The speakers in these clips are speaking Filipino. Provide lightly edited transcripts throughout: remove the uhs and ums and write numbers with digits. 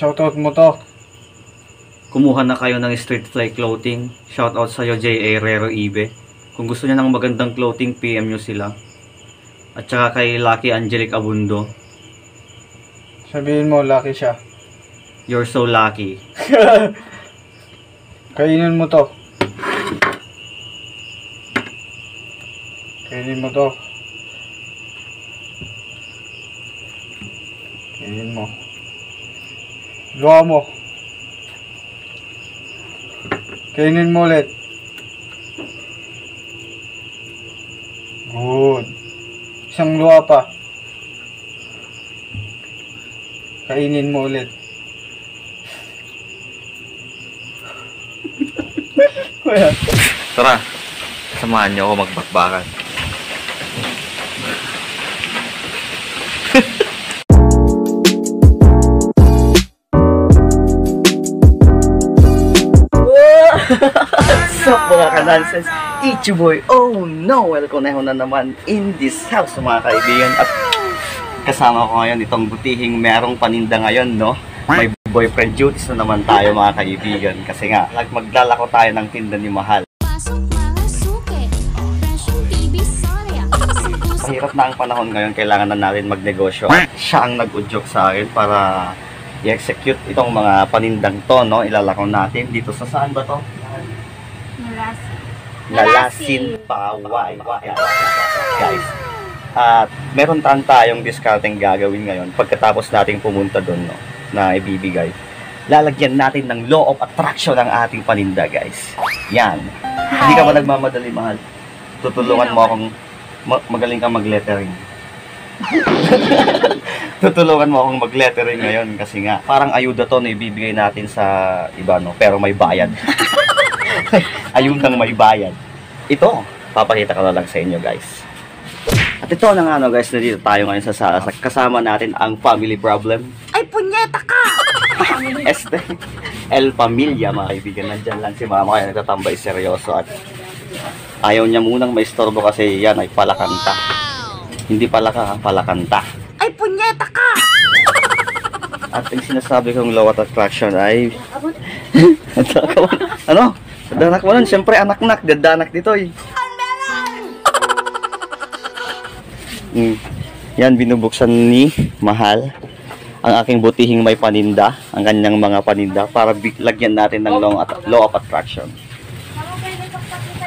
Shoutout mo to. Kumuha na kayo ng Street Fly Clothing. Shoutout sa'yo, J.A. Rero Ibe. Kung gusto niya ng magandang clothing, PM nyo sila. At saka kay Lucky Angelic Abundo. Sabihin mo, lucky siya. You're so lucky. Kainin mo to. Kainin mo to. Kainin mo. Luha mo. Kainin mo ulit. Good. Isang luha pa. Kainin mo ulit. Tara, samahan niyo ako magbakbakan. What's up mga ka-nonsense? It's your boy, oh no! Welcome na naman in this house mga kaibigan. At kasama ko ngayon itong butihing merong paninda ngayon, no? May boyfriend duties na naman tayo mga kaibigan. Kasi nga, maglalako tayo ng tinda ni Mahal. Mahirap na ang panahon ngayon, kailangan na natin magnegosyo. Siya ang nag-udyok sa akin para i-execute itong mga panindang to, no? Ilalako natin dito sa saan ba to? Lalasin Paway. Guys, at meron tayong discounteng gagawin ngayon pagkatapos nating pumunta doon, no, na ibibigay. Lalagyan natin ng law of attraction ang ating paninda, guys. Yan. Hindi ka ba nagmamadali, Mahal? Tutulungan mo akong magaling kang mag-lettering. Tutulungan mo akong mag-lettering ngayon kasi nga parang ayuda to na ibibigay natin sa iba, no, pero may bayad. Ayudang may bayad. Ito, papakita ko na lang sa inyo, guys. At ito na nga, no, guys, nandito tayo ngayon sa sala. Kasama natin ang family problem. Ay, punyeta ka! El Pamilya, mga kaibigan. Nandyan lang si mama kaya nagtatambay seryoso at ayaw niya munang maistorbo kasi yan ay palakanta. Hindi palaka, palakanta. Ay, punyeta ka! At ang sinasabi kong law of attraction ay ano? Danak mo nun, siyempre anak-nak, dadanak dito eh. Yan, binubuksan ni Mahal ang aking butihing may paninda, ang kanyang mga paninda para lagyan natin ng law of attraction.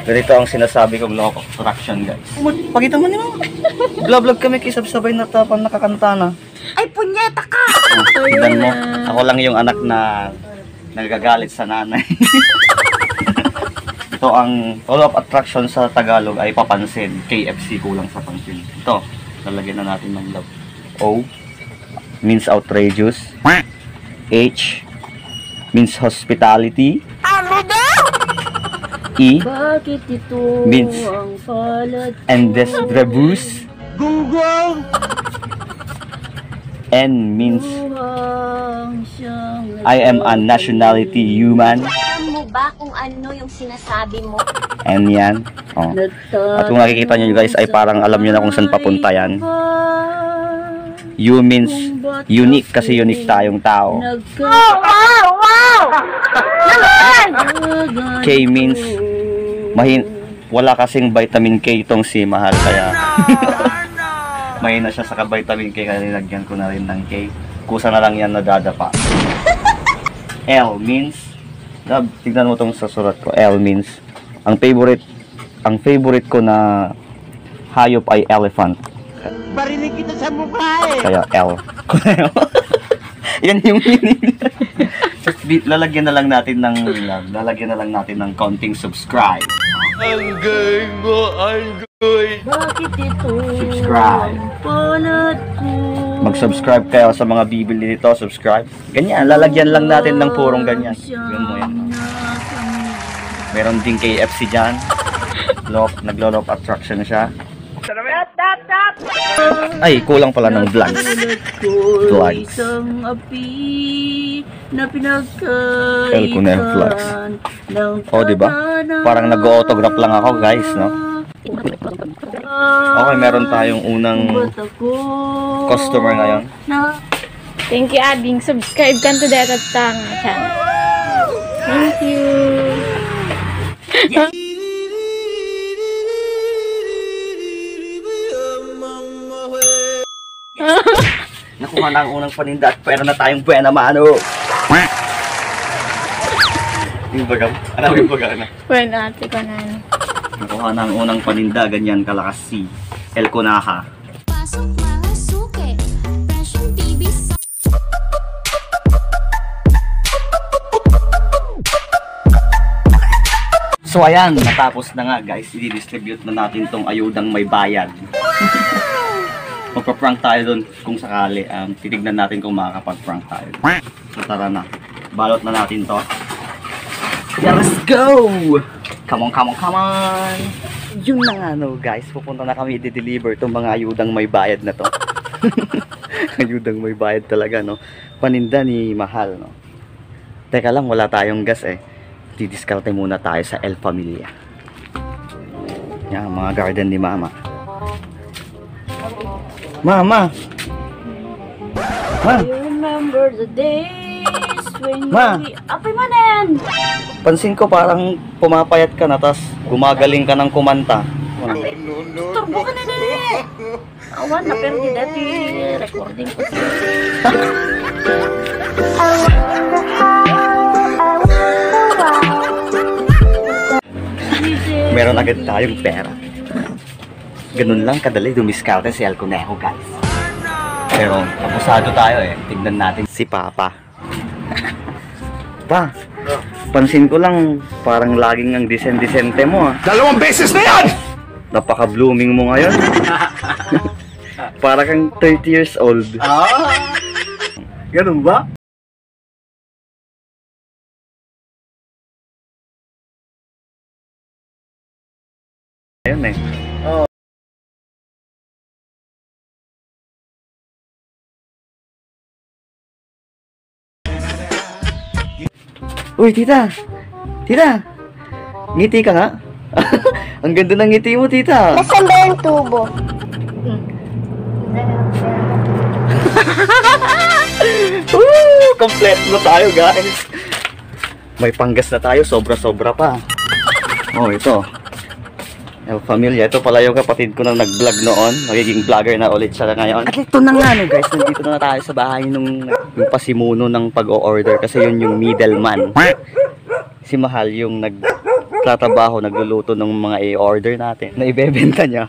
Ganito ang sinasabi kong law of attraction, guys. Pakita mo nyo. Vlog kami kisabsabay na tapang nakakanta na. Ay, punyeta ka! Tignan mo, ako lang yung anak na nagagalit sa nanay. Ito ang law of attraction sa Tagalog ay papansin. KFC, kulang sa pansin. Ito, lalagyan na natin ng love. O means outrageous. H means hospitality. Ano daw? E Bakit ito means ang palad indescribable. Gunggong! N means Siyang I am a nationality human. Alam mo ba kung ano yung sinasabi mo? N yan. Oh. At kung nakikita nyo guys ay parang alam nyo na kung saan papunta yan. U means unique kasi unique tayong tao. Wow! K means wala kasing vitamin K itong si Mahal kaya mahina siya sa vitamin K kaya nilagyan ko na rin ng K. Kusa na lang yan nadadapa. L means tignan mo itong sa surat ko. L means ang favorite ko na hayop ay elephant. Barinig kita sa mukha eh! Kaya L. Yan yung meaning. Lalagyan na lang natin ng konting subscribe. Ang gay mo, ang gay! Bakit ito Subscribe. ang palad ko? Mag-subscribe kayo sa mga bibili nito, subscribe. Ganyan, lalagyan lang natin ng purong ganyan. Yun mo yan. Meron din KFC dyan. Naglo-law of attraction siya. Ay, kulang pala ng vlogs. Vlogs. El Cunel vlogs. Oh, diba? Parang nag-autograph lang ako, guys, no? Okay, meron tayong unang customer ngayon. Thank you, Ading. Subscribe ka to that channel. Thank you. Nakuha na ang unang paninda at pwera na tayong buena mano. Yung bagang, ano yung bagang na? Bueno, ate ko na. Nakuha na ang unang paninda, ganyan kalakas si El Conaja. Pasok mga suke, Fashion TV sa... So ayan, natapos na nga guys, i-distribute na natin tong ayudang may bayad. Magpa-prank tayo doon kung sakali. Titignan natin kung makakapag-prank tayo. So tara na, balot na natin to. Yeah, let's go! Come on, come on, come on! Yun na nga no guys, pupunta na kami i-deliver tong mga ayudang may bayad na to. Ayudang may bayad talaga no. Paninda ni Mahal no. Teka lang, wala tayong gas eh. Didiskarte muna tayo sa El Familia. Yan, mga garden ni Mama. Mama! Ma! You remember the days when Ma! Apay manen! Pansin ko parang pumapayat ka na, tas gumagaling ka ng kumanta. Turbo ka na na Awan na pero di dati recording ko. Meron agad tayong pera. Ganun lang kadali dumiskarte si El Conejo guys. Pero abusado tayo eh. Tignan natin si Papa. Pa, pansin ko lang parang laging ang disente mo ah. 2 beses na yan! Napaka-blooming mo ngayon. Para kang 30 years old. Ganun ba? Ayun eh. Uy, tita! Tita! Ngiti ka nga? Ang ganda ng ngiti mo, tita! Nasaan ba yung tubo? Kompleto na tayo, guys! May panggas na tayo, sobra-sobra pa. Oh, ito. El Familia, ito pala yung kapatid ko na nag-vlog noon. Magiging vlogger na ulit siya ngayon. At ito na nga, no, guys. Nandito na tayo sa bahay nung yung pasimuno ng pag-o-order kasi yun yung middleman. Si Mahal yung nagtatrabaho, nagluluto ng mga i-order natin na ibebenta niya.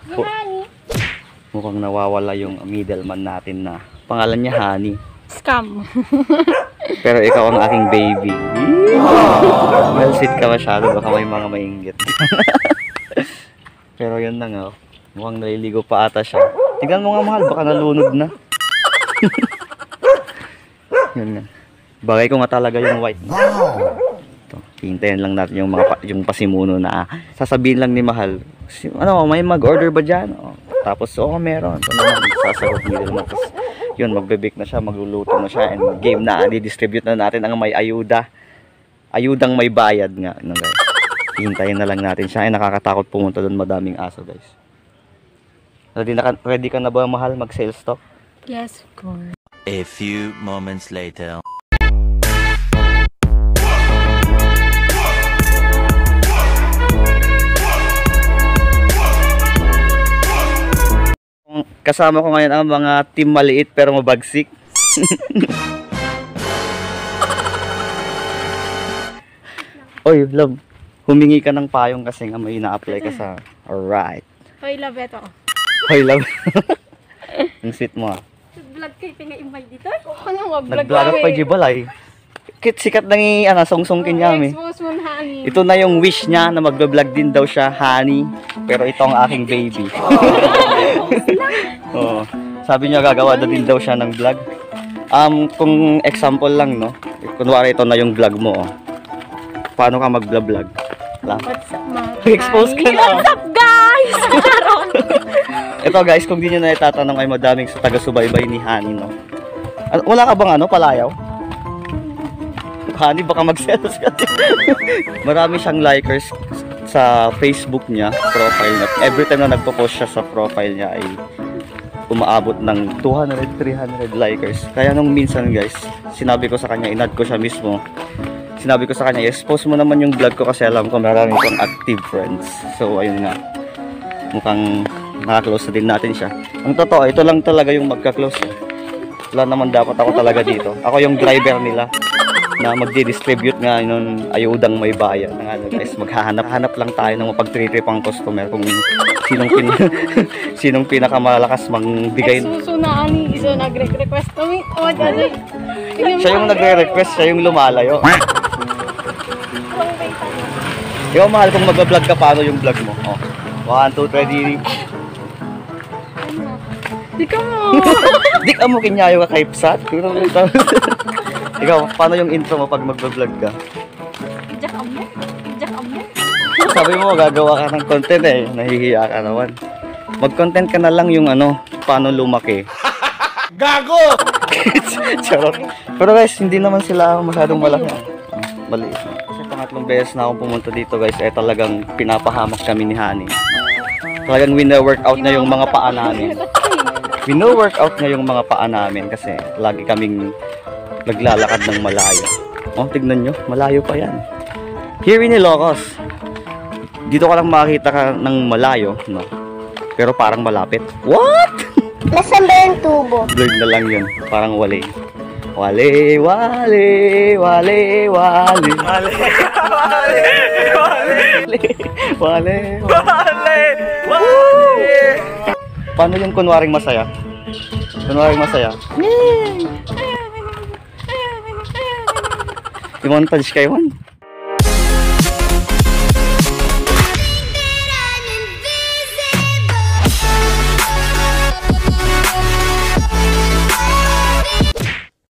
Mukhang nawawala yung middleman natin na pangalan niya Honey. Scam. Pero ikaw ang aking baby. Well, sit ka masyado. Baka may mga mainggit. Pero yun na nga. Mukhang naliligo pa ata siya. Tignan mo nga, Mahal. Baka nalunod na. Yun nga. Bagay ko nga talaga yung white. Ito, hintayin lang natin yung yung pasimuno na sasabihin lang ni Mahal. Ano, may mag-order ba dyan? Tapos, meron. Ito naman, sasagot nila na. Tapos, yun, magbe-bake na siya, magluluto na siya, and game na, di-distribute na natin ang may ayuda. Ayudang may bayad nga, no, guys. Hintayin na lang natin siya. Ay, nakakatakot pumunta doon, madaming aso, guys. Ready ka na ba, Mahal, mag-sales stock? Yes, of course. A few moments later. Kasama ko ngayon ang mga team maliit pero mabagsik. Oy, love. Humingi ka ng payong kasi nga may ina-apply ka sa... Alright. Hoy, love ito. Hoy, love. Ang sweet mo ah. Vlog kayo tinga-invite dito? Ano mag-vlog Nag-vlog pa Jibalay. Sikat nang song-song kinyami. Expose mo na, honey. Ito na yung wish niya na mag-vlog din daw siya, Honey. Pero ito ang aking baby. Oh, sabi niya gagawa na din daw siya ng vlog. Kung example lang, no? Kunwari ito na yung vlog mo, oh. Paano ka mag-vlog? What's up, mga Expose ka na. What's up, guys? Ito guys, kung di nyo na itatanong ay madaming sa taga-subaybay ni Honey, no? Wala ka bang palayaw? Honey, baka mag-sales ka. Marami siyang likers sa Facebook niya, profile niya. Every time na nagpo-post siya sa profile niya ay umaabot ng 200, 300 likers. Kaya nung minsan guys, sinabi ko sa kanya, inad ko siya mismo. Sinabi ko sa kanya, expose mo naman yung vlog ko kasi alam ko marami kong active friends. So ayun nga, mukhang nakaklose din natin siya. Ang totoo, ito lang talaga yung magka-close. Wala naman dapat ako talaga dito. Ako yung driver nila na magdi-distribute nga nun ayudang may bayan. Ng ano guys, maghahanap lang tayo ng mapag-trip-tripang customer kung sinong pinakamalakas mangbigay. Susunaan ni isa nagre-request kami. Oh, dali. Siya yung nagre-request, siya yung lumalayo. Ikaw mahal, kung mag-vlog ka, paano yung vlog mo? Oh. 1, 2, 3, Di ka mo. Di ka mo kinyayo ka kay Psat. Ikaw, paano yung intro mo pag mag-vlog ka? Jack amo. Sabi mo, gagawa ka ng content eh. Nahihiya ka naman. Mag-content ka na lang yung ano, paano lumaki. Gago! Charot. Pero guys, hindi naman sila masyadong malaki. Maliit na. Kasi pangatlong beses na akong pumunta dito guys, eh talagang pinapahamak kami ni Honey. Talagang wina-workout na yung mga paa namin. Wino-workout na yung mga paa namin kasi lagi kaming naglalakad ng malayo. Oh, tignan nyo, malayo pa yan. Here in Ilocos, dito ka lang makakita ka ng malayo, no? Pero parang malapit. What? Nasaan ba yung tubo? Blurred na lang yun, parang wale. Wale, wale, wale, wale. Wale, wale, wale, wale, wale. Paano yung kunwaring masaya? Kunwaring masaya? I-montage kayo man.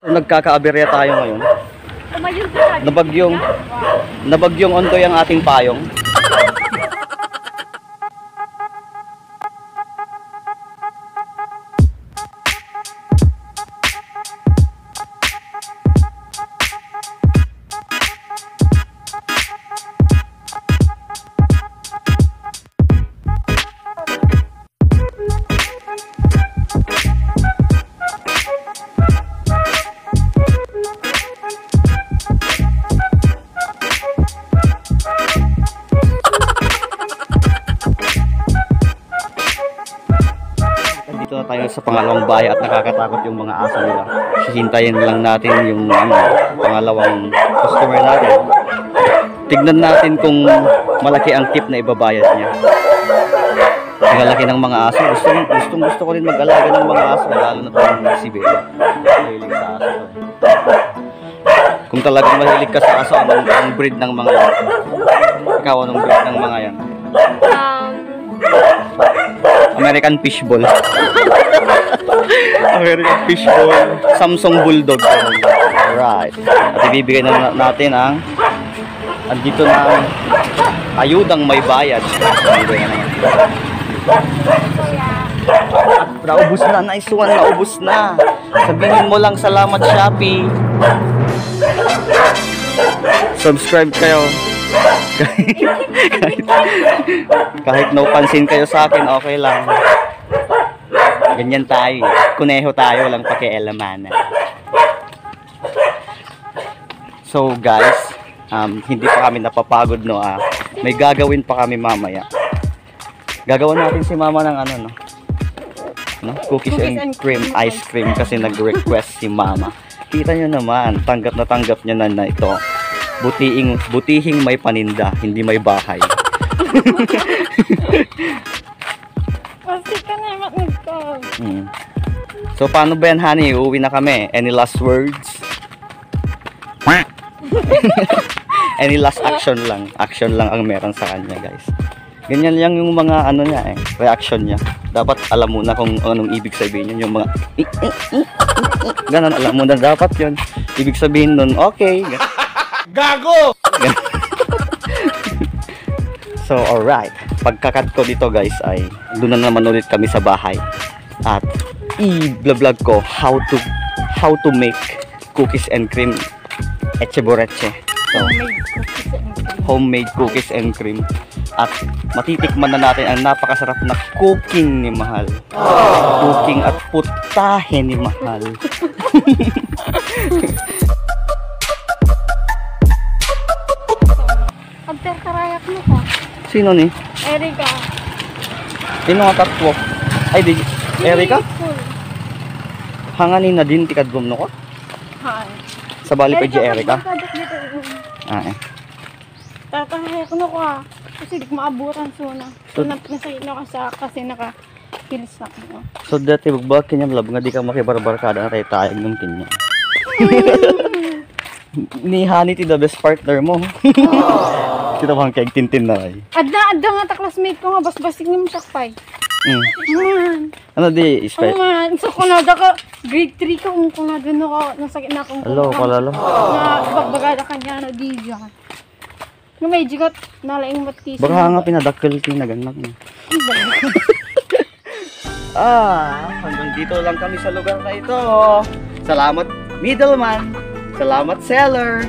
Nagkakaaberya tayo ngayon. Nabagyong ondoy ang ating payong. Dito na tayo sa pangalawang bahay at nakakatakot yung mga aso nila. Hihintayin lang natin yung pangalawang customer natin. Tignan natin kung malaki ang tip na ibabayad niya. Ang lalaki ng mga aso. Gusto ko rin mag-alaga ng mga aso, lalo na itong si Bella. Mahilig sa aso. Kung talagang mahilig ka sa aso, anong breed ng mga yan? Ikaw, anong breed ng mga yan? American Fishball. American Fishball. Samsung Bulldog. Alright. At ibibigay na natin ang andito na ayudang may bayad. At naubos na. Nice one. Naubos na. Sabihin mo lang salamat Shopee. Subscribe kayo. kahit no pansin kayo sa akin, okay lang. Ganyan tayo. Kuneho tayo, lang pakialamanan. So guys, hindi pa kami napapagod, no. May gagawin pa kami mamaya. Gagawin natin si mama ng ano, no? Cookies and cream ice cream kasi nag-request si mama. Kita nyo naman, tanggap na tanggap niya na ito. Butihing may paninda, hindi may bahay. Pasti ka na mag-call. So paano ba yan, Honey? Uuwi na kami. Any last words? Any last action lang. Action lang ang meron sa kanya, guys. Ganyan lang yung mga ano niya reaction niya. Dapat alam mo na kung anong ibig sabihin yun. Yung mga ganon, alam mo na dapat yun. Ibig sabihin nun, okay. Gago! So, alright. Pagkakat ko dito, guys, ay doon na naman ulit kami sa bahay. At i-vlog ko how to make cookies and cream etcheboreche. So, homemade cookies and cream. at matitikman na natin ang napakasarap na cooking ni Mahal. Cooking at putahe ni Mahal. Pagterkarayak mo ka. Sino ni? Erika. Sino nga tatwo? Ay, di. Erika? Full. Hanganin na din, tikadgom no ko? Hi. Sa bali pa di Erika? Ah, eh. Tatakayak mo ka. Kasi di ko maabutan suna. So, nasa ino ka sa kasi naka-kilis na ko. So, dati bugbag kanya lab nga di ka makibarbarkada na tayo tayag ng kanya. Ni Honey ti the best partner mo. Kita bang kay Tintin na ay. Adda nga ta classmate ko nga basbasig ni mo sakpay. Man. Ano di Oh man, so kunada ka grade 3 ka kung kunada no ka nasa na akong Hello, kalalo. na bagbagada kanya no di diyan. Yung may jigot nalaing matis. Baka nga pinadakkel kinaganak mo. Hanggang dito lang kami sa lugar na ito. Salamat middleman. Salamat seller.